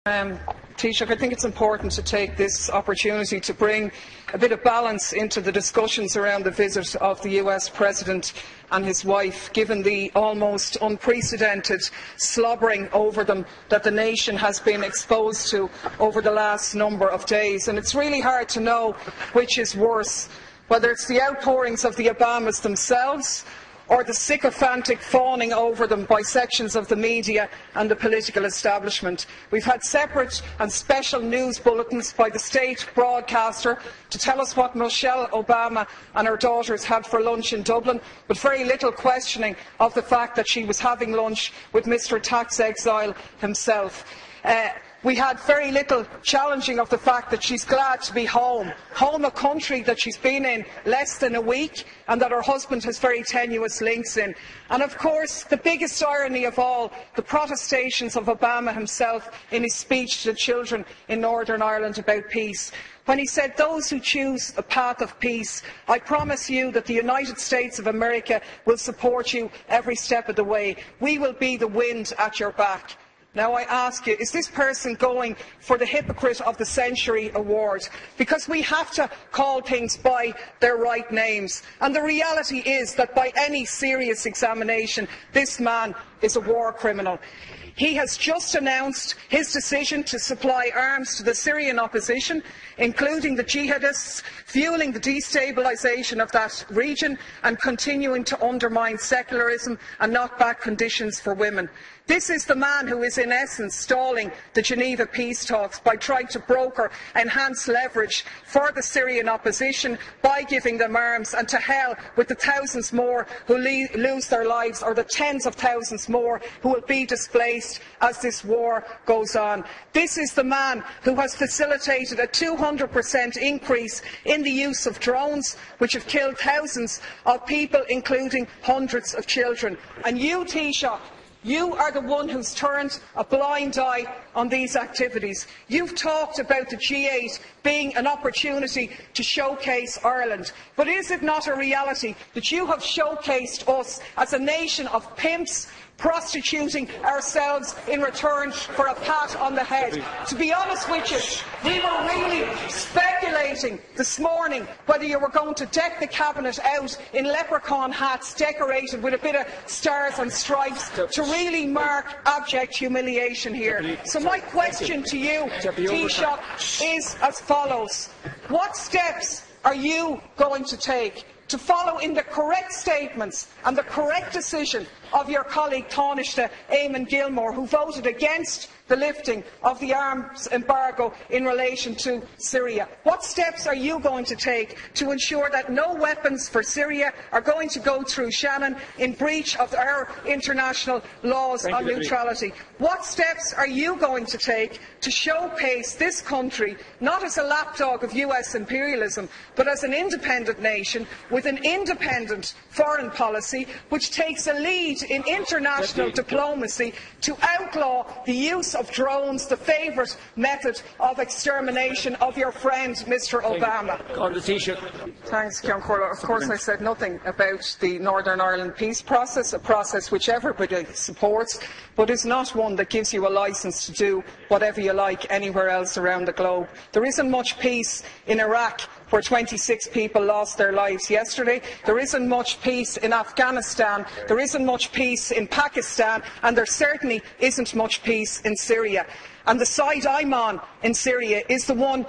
Taoiseach, I think it's important to take this opportunity to bring a bit of balance into the discussions around the visit of the US President and his wife, given the almost unprecedented slobbering over them that the nation has been exposed to over the last number of days. And it's really hard to know which is worse, whether it's the outpourings of the Obamas themselves or the sycophantic fawning over them by sections of the media and the political establishment. We've had separate and special news bulletins by the state broadcaster to tell us what Michelle Obama and her daughters had for lunch in Dublin, but very little questioning of the fact that she was having lunch with Mr. Tax Exile himself. We had very little challenging of the fact that she's glad to be home, a country that she's been in less than a week and that her husband has very tenuous links in. And of course, the biggest irony of all, the protestations of Obama himself in his speech to the children in Northern Ireland about peace, when he said, "Those who choose a path of peace, I promise you that the United States of America will support you every step of the way. We will be the wind at your back." Now I ask you, is this person going for the Hypocrite of the Century award? Because we have to call things by their right names. And the reality is that by any serious examination, this man is a war criminal. He has just announced his decision to supply arms to the Syrian opposition, including the jihadists, fuelling the destabilisation of that region and continuing to undermine secularism and knock back conditions for women. This is the man who is in essence stalling the Geneva peace talks by trying to broker enhanced leverage for the Syrian opposition by giving them arms, and to hell with the thousands more who lose their lives, or the tens of thousands more who will be displaced as this war goes on. This is the man who has facilitated a 200% increase in the use of drones, which have killed thousands of people, including hundreds of children. And you, Taoiseach, you are the one who's turned a blind eye on these activities. You've talked about the G8 being an opportunity to showcase Ireland. But is it not a reality that you have showcased us as a nation of pimps, prostituting ourselves in return for a pat on the head? To be honest with you, we were really speculating this morning whether you were going to deck the cabinet out in leprechaun hats decorated with a bit of stars and stripes to really mark abject humiliation here. So my question to you, Taoiseach, is as follows. What steps are you going to take to follow in the correct statements and the correct decision of your colleague Taoiseach Eamon Gilmore, who voted against the lifting of the arms embargo in relation to Syria? What steps are you going to take to ensure that no weapons for Syria are going to go through Shannon in breach of our international laws on neutrality? What steps are you going to take to showcase this country not as a lapdog of US imperialism, but as an independent nation with an independent foreign policy which takes a lead in international diplomacy to outlaw the use of drones, the favourite method of extermination of your friend Mr. Obama? Thanks, Ceann Comhairle. Of course I said nothing about the Northern Ireland peace process, a process which everybody supports, but is not one that gives you a licence to do whatever you like anywhere else around the globe. There isn't much peace in Iraq, where 26 people lost their lives yesterday. There isn't much peace in Afghanistan. There isn't much peace in Pakistan. And there certainly isn't much peace in Syria. And the side I'm on in Syria is the one,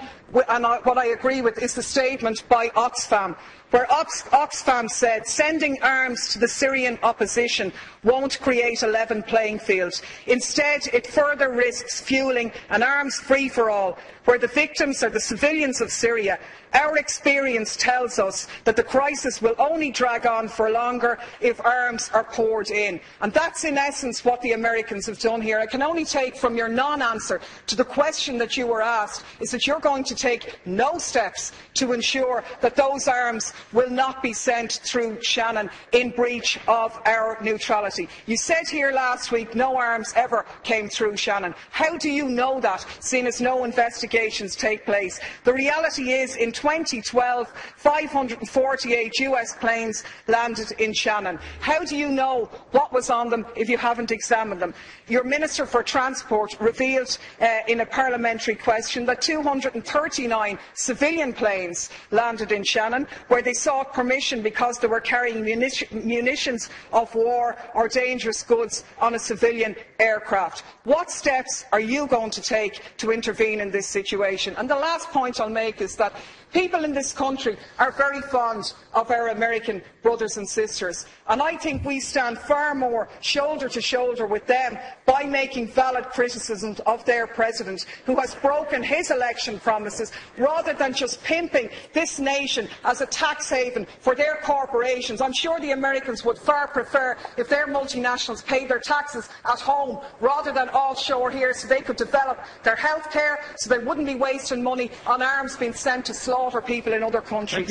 and what I agree with is the statement by Oxfam, where Oxfam said sending arms to the Syrian opposition won't create a level playing field. Instead, it further risks fuelling an arms free-for-all, where the victims are the civilians of Syria. Our experience tells us that the crisis will only drag on for longer if arms are poured in. And that's in essence what the Americans have done here. I can only take from your non-answer to the question that you were asked is that you're going to take no steps to ensure that those arms will not be sent through Shannon in breach of our neutrality. You said here last week no arms ever came through Shannon. How do you know that, seeing as no investigations take place? The reality is, in 2012, 548 US planes landed in Shannon. How do you know what was on them if you haven't examined them? Your Minister for Transport revealed announced in a parliamentary question that 239 civilian planes landed in Shannon, where they sought permission because they were carrying munitions of war or dangerous goods on a civilian aircraft. What steps are you going to take to intervene in this situation? And the last point I'll make is that people in this country are very fond of our American brothers and sisters, and I think we stand far more shoulder to shoulder with them by making valid criticism of their President, who has broken his election promises, rather than just pimping this nation as a tax haven for their corporations. I'm sure the Americans would far prefer if their multinationals paid their taxes at home rather than offshore here, so they could develop their health care, so they wouldn't be wasting money on arms being sent to slaughter people in other countries.